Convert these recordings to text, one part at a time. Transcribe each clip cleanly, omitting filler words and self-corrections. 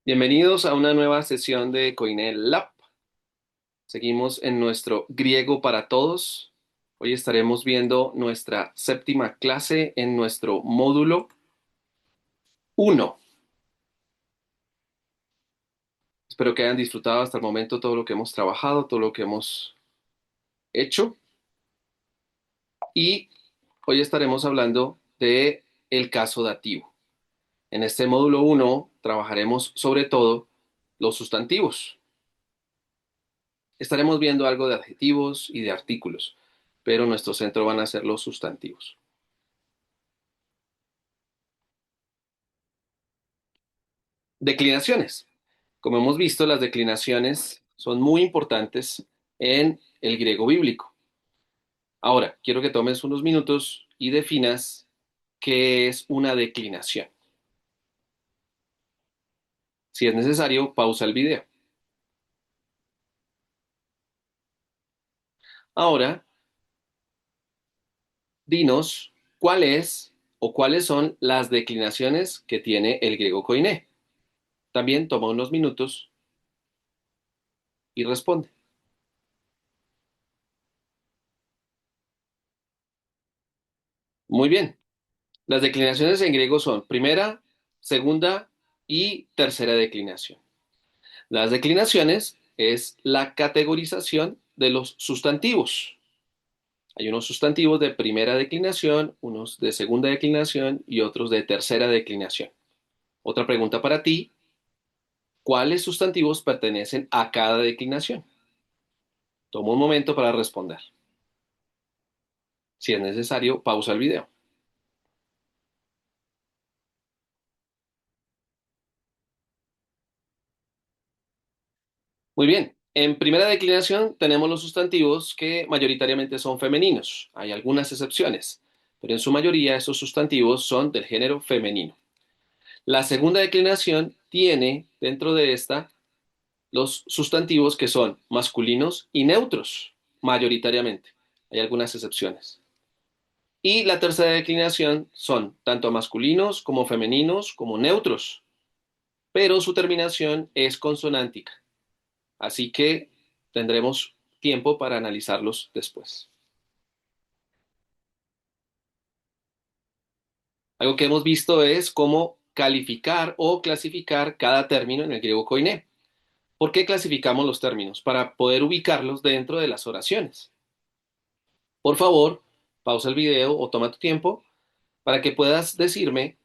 Bienvenidos a una nueva sesión de Coinel Lab. Seguimos en nuestro griego para todos. Hoy estaremos viendo nuestra séptima clase en nuestro módulo 1. Espero que hayan disfrutado hasta el momento todo lo que hemos trabajado, todo lo que hemos hecho. Y hoy estaremos hablando de el caso dativo. En este módulo 1 trabajaremos sobre todo los sustantivos. Estaremos viendo algo de adjetivos y de artículos, pero nuestro centro van a ser los sustantivos. Declinaciones. Como hemos visto, las declinaciones son muy importantes en el griego bíblico. Ahora, quiero que tomes unos minutos y definas qué es una declinación. Si es necesario, pausa el video. Ahora, dinos cuál es o cuáles son las declinaciones que tiene el griego koiné. También toma unos minutos y responde. Muy bien. Las declinaciones en griego son primera, segunda y tercera declinación. Las declinaciones es la categorización de los sustantivos. Hay unos sustantivos de primera declinación, unos de segunda declinación y otros de tercera declinación. Otra pregunta para ti, ¿cuáles sustantivos pertenecen a cada declinación? Toma un momento para responder. Si es necesario, pausa el video. Muy bien. En primera declinación tenemos los sustantivos que mayoritariamente son femeninos. Hay algunas excepciones, pero en su mayoría esos sustantivos son del género femenino. La segunda declinación tiene dentro de esta los sustantivos que son masculinos y neutros, mayoritariamente. Hay algunas excepciones. Y la tercera declinación son tanto masculinos como femeninos como neutros, pero su terminación es consonántica. Así que tendremos tiempo para analizarlos después. Algo que hemos visto es cómo calificar o clasificar cada término en el griego koiné. ¿Por qué clasificamos los términos? Para poder ubicarlos dentro de las oraciones. Por favor, pausa el video o toma tu tiempo para que puedas decirme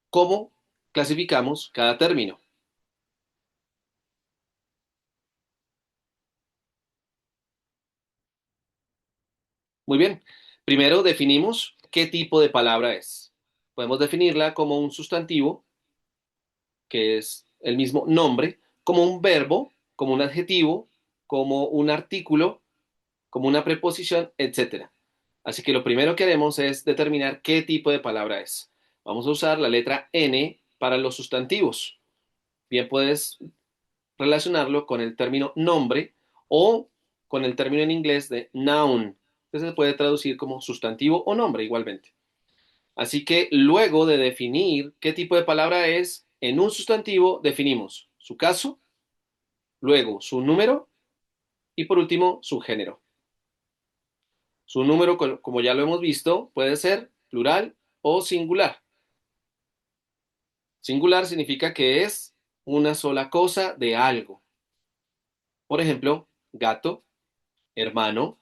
cómo clasificamos cada término. Muy bien. Primero definimos qué tipo de palabra es. Podemos definirla como un sustantivo, que es el mismo nombre, como un verbo, como un adjetivo, como un artículo, como una preposición, etcétera. Así que lo primero que haremos es determinar qué tipo de palabra es. Vamos a usar la letra N para los sustantivos. Bien puedes relacionarlo con el término nombre o con el término en inglés de noun, que se puede traducir como sustantivo o nombre igualmente. Así que luego de definir qué tipo de palabra es, en un sustantivo definimos su caso, luego su número y por último su género. Su número, como ya lo hemos visto, puede ser plural o singular. Singular significa que es una sola cosa de algo. Por ejemplo, gato, hermano,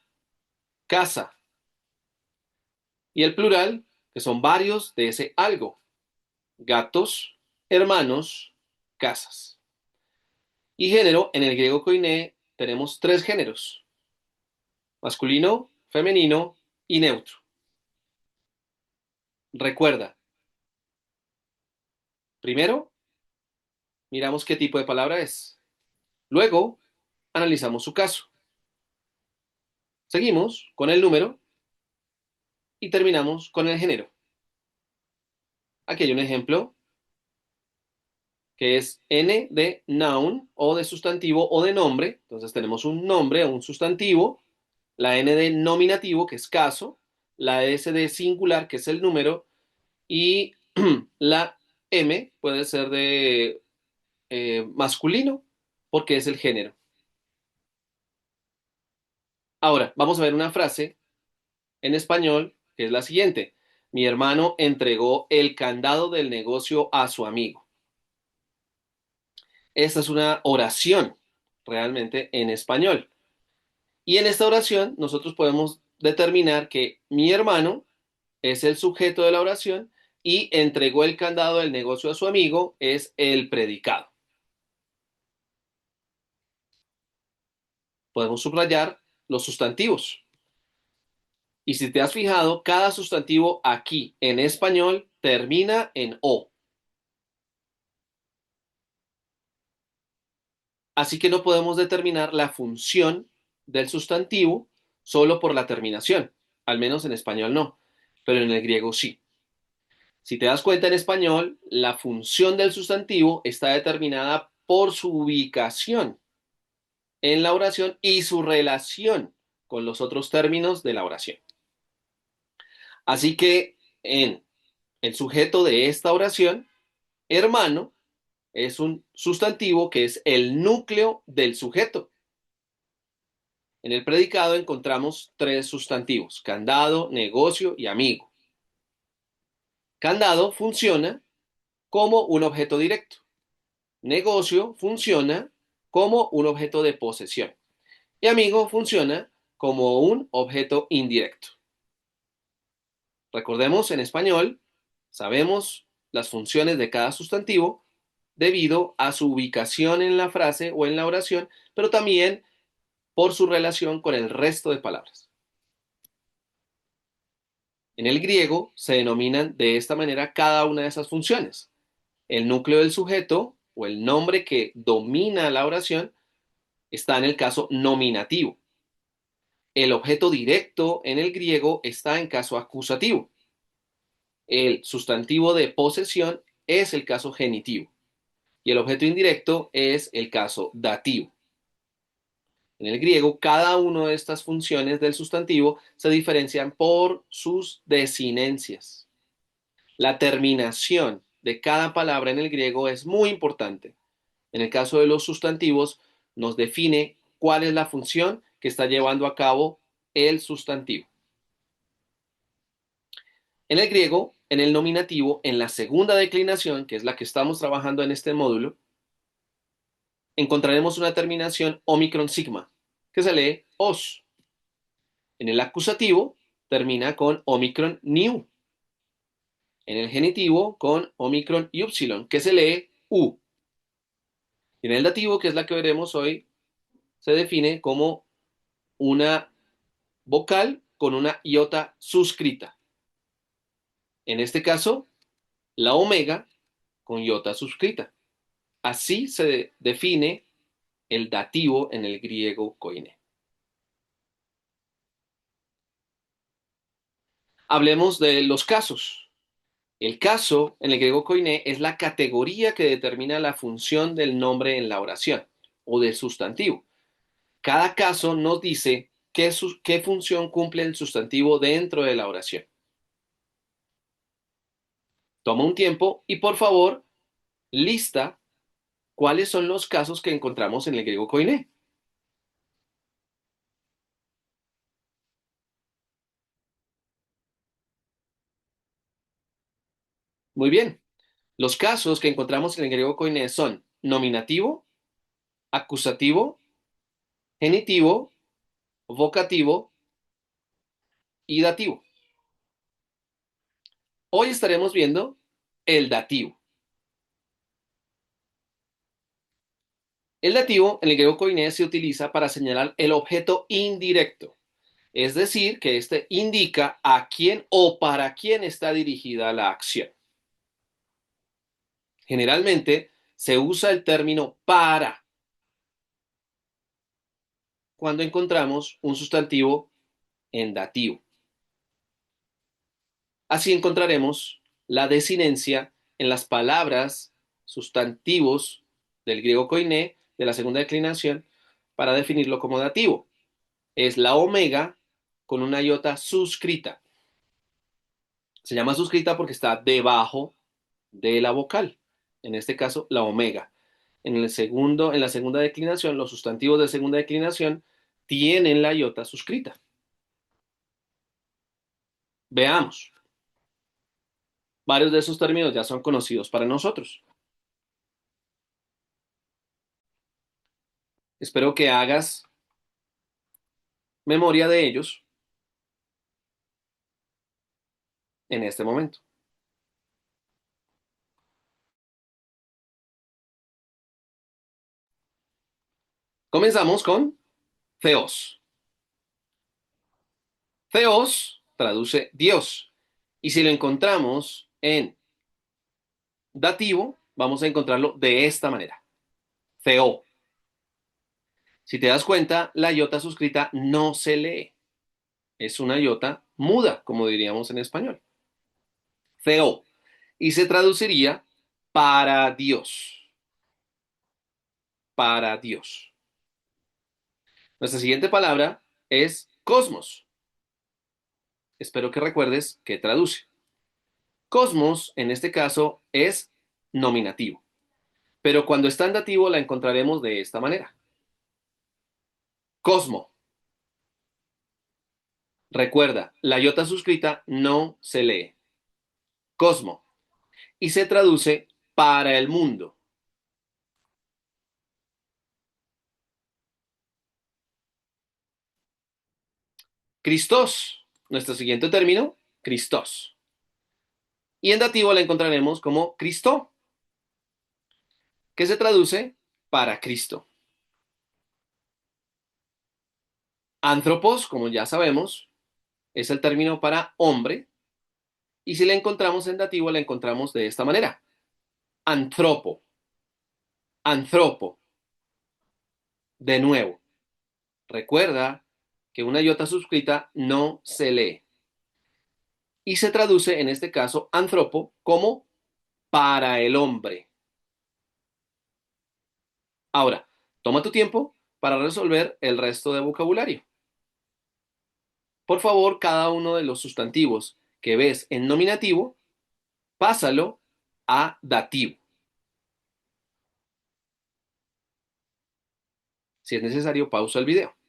casa. Y el plural, que son varios de ese algo. Gatos, hermanos, casas. Y género, en el griego koiné tenemos tres géneros: masculino, femenino y neutro. Recuerda, primero miramos qué tipo de palabra es. Luego analizamos su caso. Seguimos con el número y terminamos con el género. Aquí hay un ejemplo que es N de noun o de sustantivo o de nombre. Entonces tenemos un nombre o un sustantivo, la N de nominativo, que es caso, la S de singular, que es el número, y la M puede ser de masculino porque es el género. Ahora, vamos a ver una frase en español que es la siguiente. Mi hermano entregó el candado del negocio a su amigo. Esta es una oración realmente en español. Y en esta oración nosotros podemos determinar que mi hermano es el sujeto de la oración y entregó el candado del negocio a su amigo es el predicado. Podemos subrayar los sustantivos. Y si te has fijado, cada sustantivo aquí en español termina en O. Así que no podemos determinar la función del sustantivo solo por la terminación. Al menos en español no, pero en el griego sí. Si te das cuenta en español, la función del sustantivo está determinada por su ubicación en la oración y su relación con los otros términos de la oración. Así que en el sujeto de esta oración, hermano es un sustantivo que es el núcleo del sujeto. En el predicado encontramos tres sustantivos: candado, negocio y amigo. Candado funciona como un objeto directo. Negocio funciona como un objeto de posesión. Y amigo funciona como un objeto indirecto. Recordemos, en español sabemos las funciones de cada sustantivo debido a su ubicación en la frase o en la oración, pero también por su relación con el resto de palabras. En el griego se denominan de esta manera cada una de esas funciones. El núcleo del sujeto o el nombre que domina la oración está en el caso nominativo. El objeto directo en el griego está en caso acusativo. El sustantivo de posesión es el caso genitivo y el objeto indirecto es el caso dativo. En el griego, cada una de estas funciones del sustantivo se diferencian por sus desinencias. La terminación de cada palabra en el griego es muy importante. En el caso de los sustantivos, nos define cuál es la función que está llevando a cabo el sustantivo. En el griego, en el nominativo, en la segunda declinación, que es la que estamos trabajando en este módulo, encontraremos una terminación omicron sigma, que se lee os. En el acusativo, termina con omicron new. En el genitivo, con omicron y que se lee u. Y en el dativo, que es la que veremos hoy, se define como una vocal con una iota suscrita. En este caso, la omega con iota suscrita. Así se define el dativo en el griego koiné. Hablemos de los casos. El caso en el griego koiné es la categoría que determina la función del nombre en la oración o del sustantivo. Cada caso nos dice qué función cumple el sustantivo dentro de la oración. Toma un tiempo y por favor lista cuáles son los casos que encontramos en el griego koiné. Muy bien. Los casos que encontramos en el griego koiné son nominativo, acusativo, genitivo, vocativo y dativo. Hoy estaremos viendo el dativo. El dativo en el griego koiné se utiliza para señalar el objeto indirecto, es decir, que este indica a quién o para quién está dirigida la acción. Generalmente se usa el término para cuando encontramos un sustantivo en dativo. Así encontraremos la desinencia en las palabras sustantivos del griego koiné de la segunda declinación para definirlo como dativo. Es la omega con una iota suscrita. Se llama suscrita porque está debajo de la vocal, en este caso la omega. en la segunda declinación, los sustantivos de segunda declinación tienen la iota suscrita. Veamos. Varios de esos términos ya son conocidos para nosotros. Espero que hagas memoria de ellos en este momento. Comenzamos con Theos. Theos traduce Dios. Y si lo encontramos en dativo, vamos a encontrarlo de esta manera. Theo. Si te das cuenta, la iota suscrita no se lee. Es una iota muda, como diríamos en español. Theo. Y se traduciría para Dios. Para Dios. Nuestra siguiente palabra es cosmos. Espero que recuerdes que traduce. Cosmos, en este caso, es nominativo. Pero cuando está en dativo la encontraremos de esta manera. Cosmo. Recuerda, la iota suscrita no se lee. Cosmo. Y se traduce para el mundo. Christos. Nuestro siguiente término, Christos. Y en dativo la encontraremos como Cristo, que se traduce para Cristo. Anthropos, como ya sabemos, es el término para hombre. Y si la encontramos en dativo, la encontramos de esta manera. Antropo. Antropo. De nuevo, recuerda que una iota suscrita no se lee. Y se traduce, en este caso, antropo, como para el hombre. Ahora, toma tu tiempo para resolver el resto de vocabulario. Por favor, cada uno de los sustantivos que ves en nominativo, pásalo a dativo. Si es necesario, pausa el video.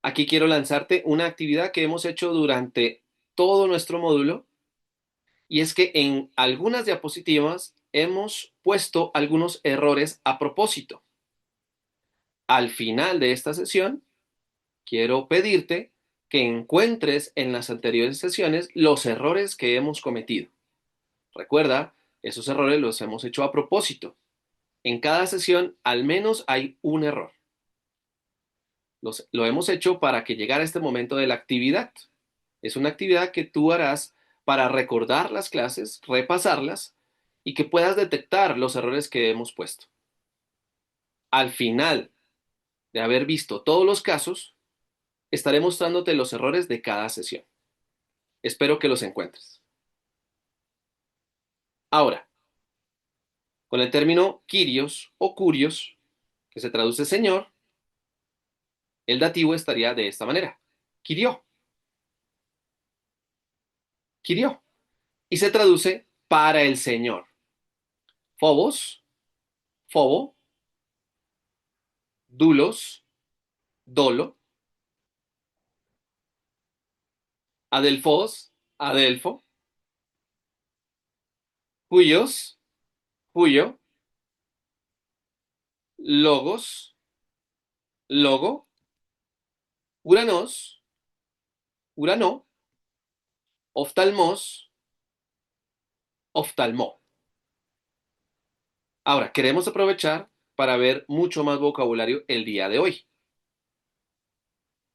Aquí quiero lanzarte una actividad que hemos hecho durante todo nuestro módulo, y es que en algunas diapositivas hemos puesto algunos errores a propósito. Al final de esta sesión, quiero pedirte que encuentres en las anteriores sesiones los errores que hemos cometido. Recuerda, esos errores los hemos hecho a propósito. En cada sesión al menos hay un error. Lo hemos hecho para que llegara este momento de la actividad. Es una actividad que tú harás para recordar las clases, repasarlas y que puedas detectar los errores que hemos puesto. Al final de haber visto todos los casos, estaré mostrándote los errores de cada sesión. Espero que los encuentres. Ahora, con el término Kyrios o Curios, que se traduce Señor, el dativo estaría de esta manera. Kyrio. Kyrio. Y se traduce para el Señor. Phobos, Fobo, Dulos, Dolo, Adelfos, Adelfo, Huios, Huyo, Logos, Logo, Uranos, Urano, Oftalmos, Oftalmó. Ahora, queremos aprovechar para ver mucho más vocabulario el día de hoy.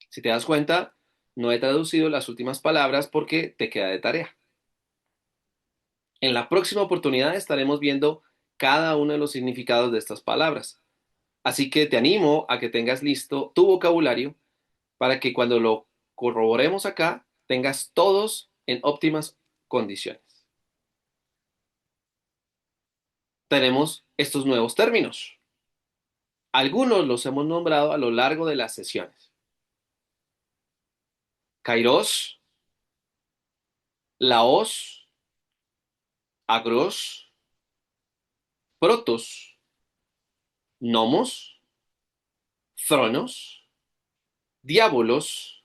Si te das cuenta, no he traducido las últimas palabras porque te queda de tarea. En la próxima oportunidad estaremos viendo cada uno de los significados de estas palabras. Así que te animo a que tengas listo tu vocabulario para que cuando lo corroboremos acá tengas todos en óptimas condiciones. Tenemos estos nuevos términos. Algunos los hemos nombrado a lo largo de las sesiones. Kairos, Laos, Agros, Protos, Nomos, Thronos, Diabolos,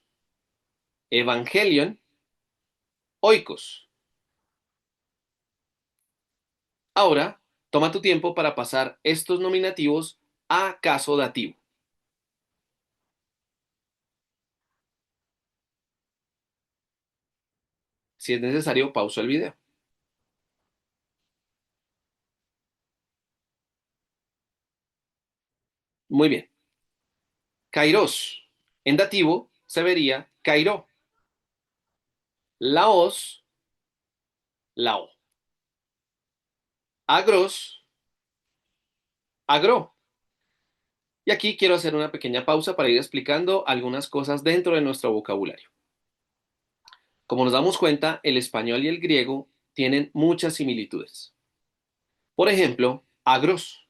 Evangelion, Oikos. Ahora, toma tu tiempo para pasar estos nominativos a caso dativo. Si es necesario, pausa el video. Muy bien. Kairos. En dativo se vería Kairó. Laos, Lao. Agros, Agro. Y aquí quiero hacer una pequeña pausa para ir explicando algunas cosas dentro de nuestro vocabulario. Como nos damos cuenta, el español y el griego tienen muchas similitudes. Por ejemplo, agros.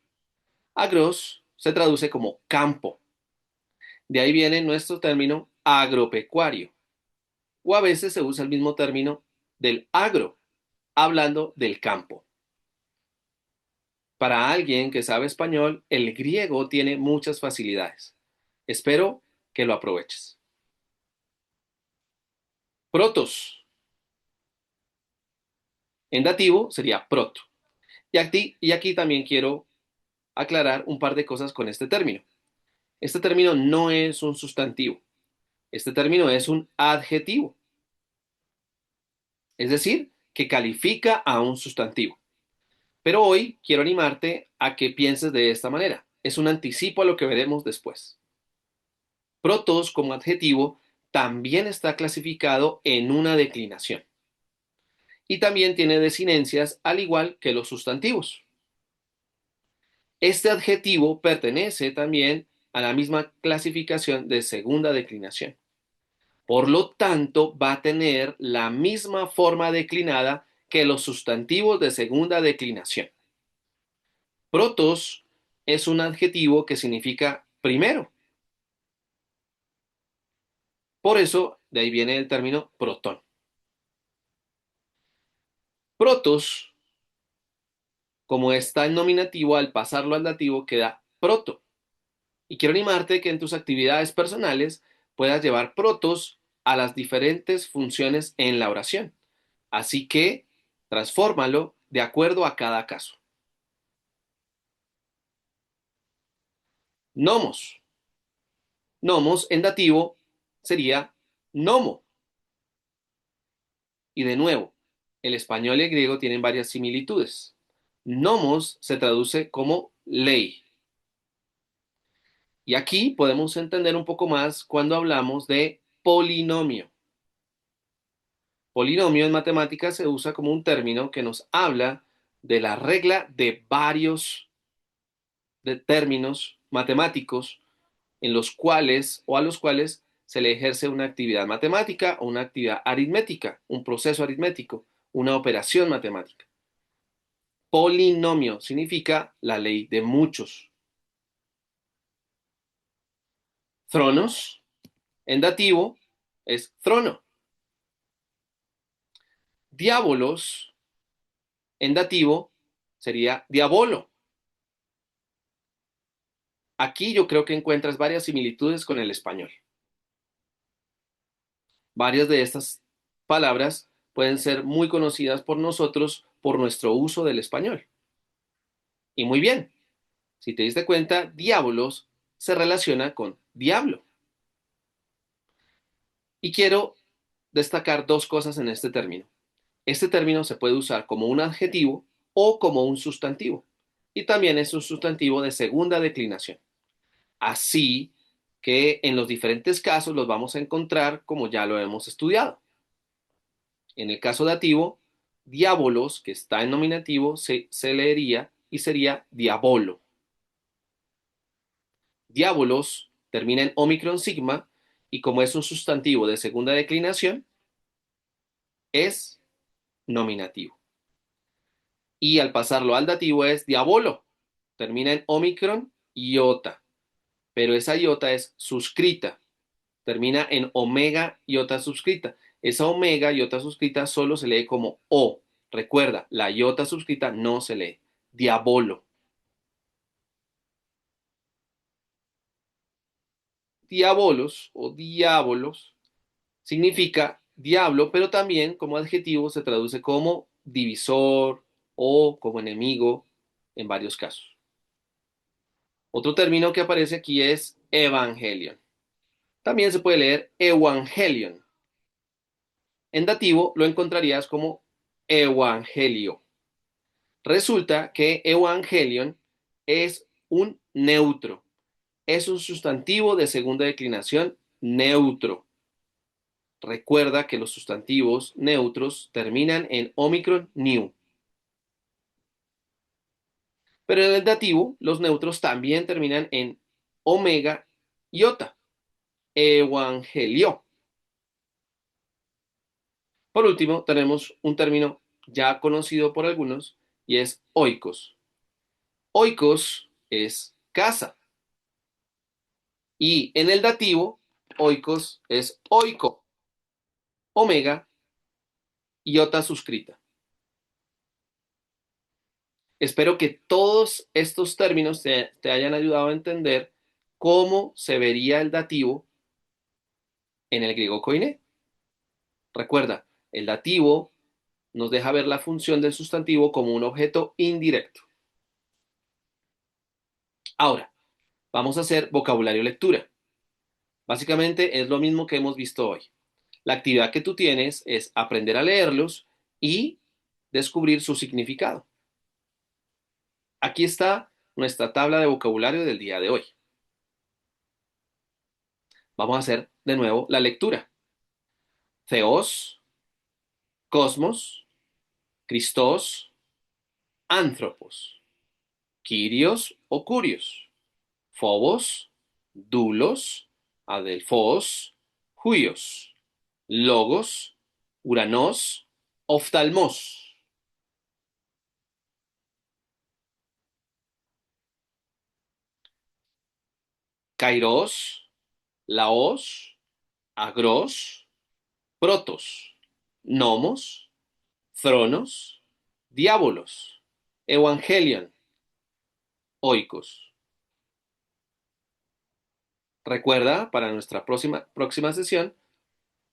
Agros se traduce como campo. De ahí viene nuestro término agropecuario. O a veces se usa el mismo término del agro, hablando del campo. Para alguien que sabe español, el griego tiene muchas facilidades. Espero que lo aproveches. Protos. En dativo sería proto. Y aquí también quiero aclarar un par de cosas con este término. Este término no es un sustantivo. Este término es un adjetivo. Es decir, que califica a un sustantivo. Pero hoy quiero animarte a que pienses de esta manera. Es un anticipo a lo que veremos después. Protos como adjetivo también está clasificado en una declinación. Y también tiene desinencias al igual que los sustantivos. Este adjetivo pertenece también a la misma clasificación de segunda declinación. Por lo tanto, va a tener la misma forma declinada que los sustantivos de segunda declinación. Protos es un adjetivo que significa primero. Por eso, de ahí viene el término protón. Protos, como está en nominativo, al pasarlo al dativo queda proto. Y quiero animarte que en tus actividades personales puedas llevar protos a las diferentes funciones en la oración. Así que transfórmalo de acuerdo a cada caso. Nomos. Nomos en dativo sería nomo. Y de nuevo, el español y el griego tienen varias similitudes. Nomos se traduce como ley. Y aquí podemos entender un poco más cuando hablamos de polinomio. Polinomio en matemáticas se usa como un término que nos habla de la regla de varios de términos matemáticos en los cuales o a los cuales se le ejerce una actividad matemática o una actividad aritmética, un proceso aritmético, una operación matemática. Polinomio significa la ley de muchos. Tronos, en dativo, es trono. Diabolos, en dativo, sería diabolo. Aquí yo creo que encuentras varias similitudes con el español. Varias de estas palabras pueden ser muy conocidas por nosotros por nuestro uso del español. Y muy bien, si te diste cuenta, diabolos se relaciona con diablo. Y quiero destacar dos cosas en este término. Este término se puede usar como un adjetivo o como un sustantivo. Y también es un sustantivo de segunda declinación. Así que en los diferentes casos los vamos a encontrar como ya lo hemos estudiado. En el caso dativo, diabolos, que está en nominativo, se leería y sería diabolo. Diabolos termina en omicron sigma y como es un sustantivo de segunda declinación, es nominativo. Y al pasarlo al dativo es diabolo, termina en omicron iota, pero esa iota es suscrita. termina en omega iota suscrita. Esa omega iota suscrita solo se lee como O. Recuerda, la iota suscrita no se lee. Diabolo. Diabolos o diábolos significa diablo, pero también como adjetivo se traduce como divisor o como enemigo en varios casos. Otro término que aparece aquí es evangelion. También se puede leer evangelion. En dativo lo encontrarías como evangelio. Resulta que evangelion es un neutro, es un sustantivo de segunda declinación neutro. Recuerda que los sustantivos neutros terminan en omicron new. Pero en el dativo, los neutros también terminan en omega iota, evangelio. Por último, tenemos un término ya conocido por algunos y es oikos. Oikos es casa y en el dativo, oikos es oiko, omega iota suscrita. Espero que todos estos términos te hayan ayudado a entender cómo se vería el dativo en el griego koiné. Recuerda, el dativo nos deja ver la función del sustantivo como un objeto indirecto. Ahora, vamos a hacer vocabulario lectura. Básicamente es lo mismo que hemos visto hoy. La actividad que tú tienes es aprender a leerlos y descubrir su significado. Aquí está nuestra tabla de vocabulario del día de hoy. Vamos a hacer de nuevo la lectura. Theos, cosmos, Christos, anthropos, Kyrios o curios, Phobos, Doulos, Adelphos, Huios, Logos, Uranos, Oftalmos. Kairos, Laos, Agros, Protos, Nomos, Thronos, Diabolos, Evangelion, Oikos. Recuerda, para nuestra próxima sesión,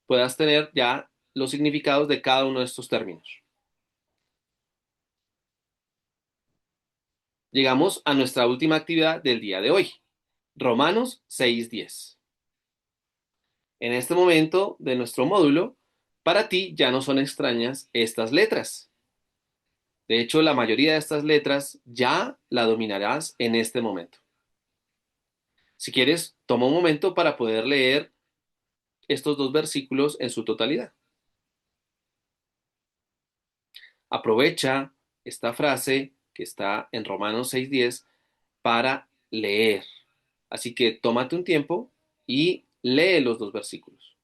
puedas tener ya los significados de cada uno de estos términos. Llegamos a nuestra última actividad del día de hoy, Romanos 6:10. En este momento de nuestro módulo, para ti ya no son extrañas estas letras. De hecho, la mayoría de estas letras ya la dominarás en este momento. Si quieres, toma un momento para poder leer estos dos versículos en su totalidad. Aprovecha esta frase que está en Romanos 6:10 para leer. Así que tómate un tiempo y lee los dos versículos.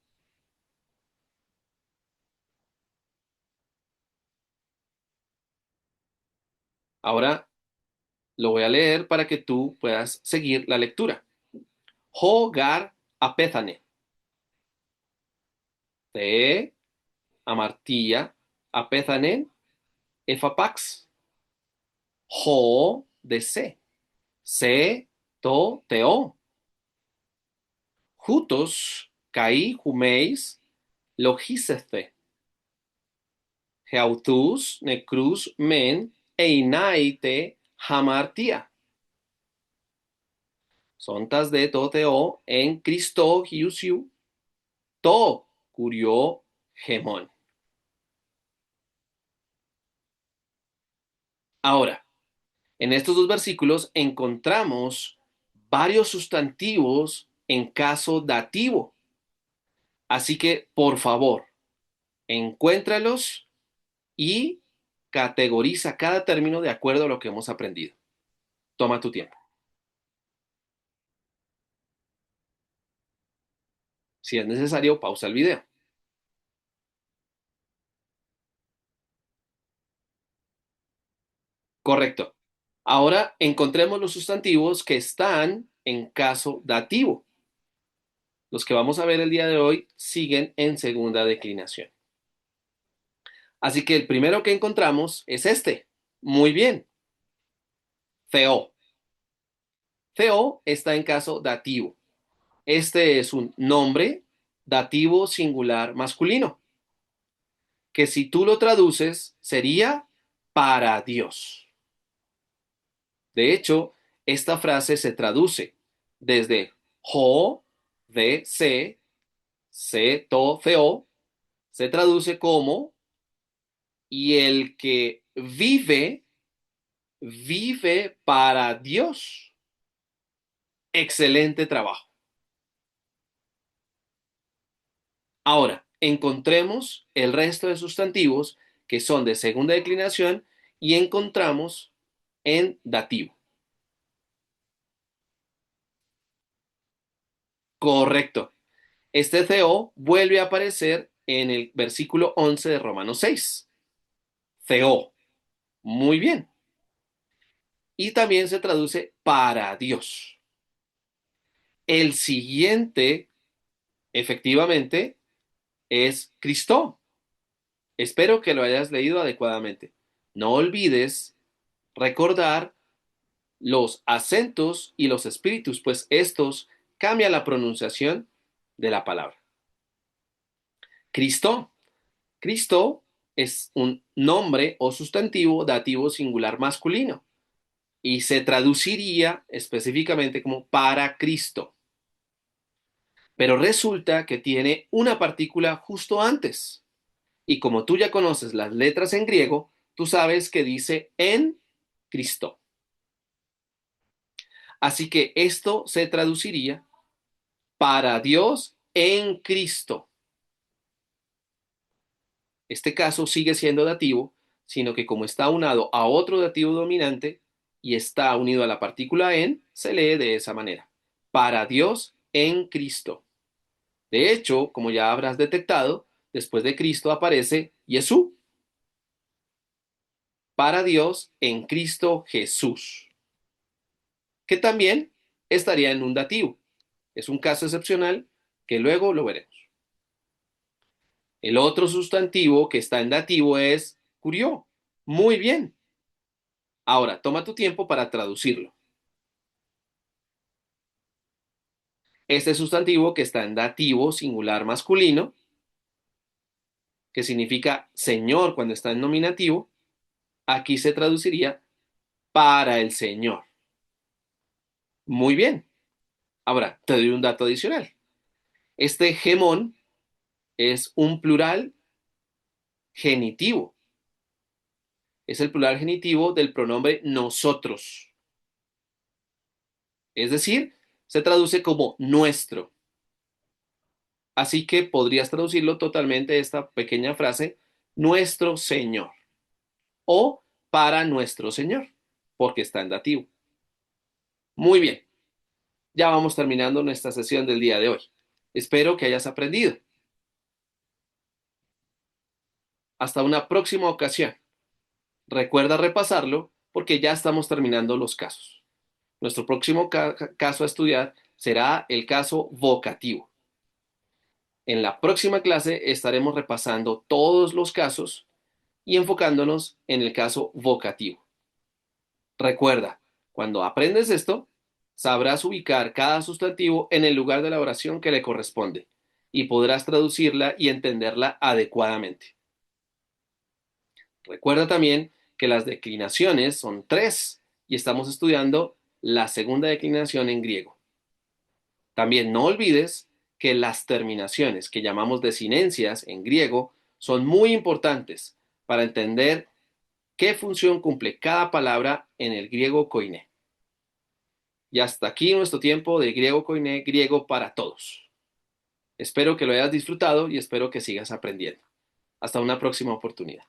Ahora lo voy a leer para que tú puedas seguir la lectura. Hogar apézane. Te amartía apézanen efapax. Ho de se. Se to teo. Jutos kai humeis logiceste. Heautus necrus men einaite hamartia. Sontas de toteo en Cristo Giusiu, to curio gemón. Ahora, en estos dos versículos encontramos varios sustantivos en caso dativo. Así que, por favor, encuéntralos y categoriza cada término de acuerdo a lo que hemos aprendido. Toma tu tiempo. Si es necesario, pausa el video. Correcto. Ahora encontremos los sustantivos que están en caso dativo. Los que vamos a ver el día de hoy siguen en segunda declinación. Así que el primero que encontramos es este. Muy bien. Theo. Theo está en caso dativo. Este es un nombre dativo singular masculino, que si tú lo traduces sería para Dios. De hecho, esta frase se traduce desde ho, de se, to, feo, se traduce como y el que vive, vive para Dios. Excelente trabajo. Ahora, encontremos el resto de sustantivos que son de segunda declinación y encontramos en dativo. Correcto. Este theo vuelve a aparecer en el versículo 11 de Romanos 6. Theo. Muy bien. Y también se traduce para Dios. El siguiente, efectivamente, es Cristo. Espero que lo hayas leído adecuadamente. No olvides recordar los acentos y los espíritus, pues estos cambian la pronunciación de la palabra. Cristo. Cristo es un nombre o sustantivo dativo singular masculino y se traduciría específicamente como para Cristo. Pero resulta que tiene una partícula justo antes. Y como tú ya conoces las letras en griego, tú sabes que dice en Cristo. Así que esto se traduciría para Dios en Cristo. Este caso sigue siendo dativo, sino que como está unado a otro dativo dominante y está unido a la partícula en, se lee de esa manera. Para Dios en Cristo. De hecho, como ya habrás detectado, después de Cristo aparece Jesús. Para Dios en Cristo Jesús, que también estaría en un dativo. Es un caso excepcional que luego lo veremos. El otro sustantivo que está en dativo es curió. Muy bien. Ahora, toma tu tiempo para traducirlo. Este sustantivo que está en dativo singular masculino, que significa señor cuando está en nominativo, aquí se traduciría para el Señor. Muy bien. Ahora, te doy un dato adicional. Este gemón es un plural genitivo. Es el plural genitivo del pronombre nosotros. Es decir, se traduce como nuestro. Así que podrías traducirlo totalmente esta pequeña frase, nuestro Señor o para nuestro Señor, porque está en dativo. Muy bien, ya vamos terminando nuestra sesión del día de hoy. Espero que hayas aprendido. Hasta una próxima ocasión. Recuerda repasarlo porque ya estamos terminando los casos. Nuestro próximo caso a estudiar será el caso vocativo. En la próxima clase estaremos repasando todos los casos y enfocándonos en el caso vocativo. Recuerda, cuando aprendes esto, sabrás ubicar cada sustantivo en el lugar de la oración que le corresponde y podrás traducirla y entenderla adecuadamente. Recuerda también que las declinaciones son tres y estamos estudiando la segunda declinación en griego. También no olvides que las terminaciones que llamamos desinencias en griego son muy importantes para entender qué función cumple cada palabra en el griego koiné. Y hasta aquí nuestro tiempo de griego koiné, griego para todos. Espero que lo hayas disfrutado y espero que sigas aprendiendo. Hasta una próxima oportunidad.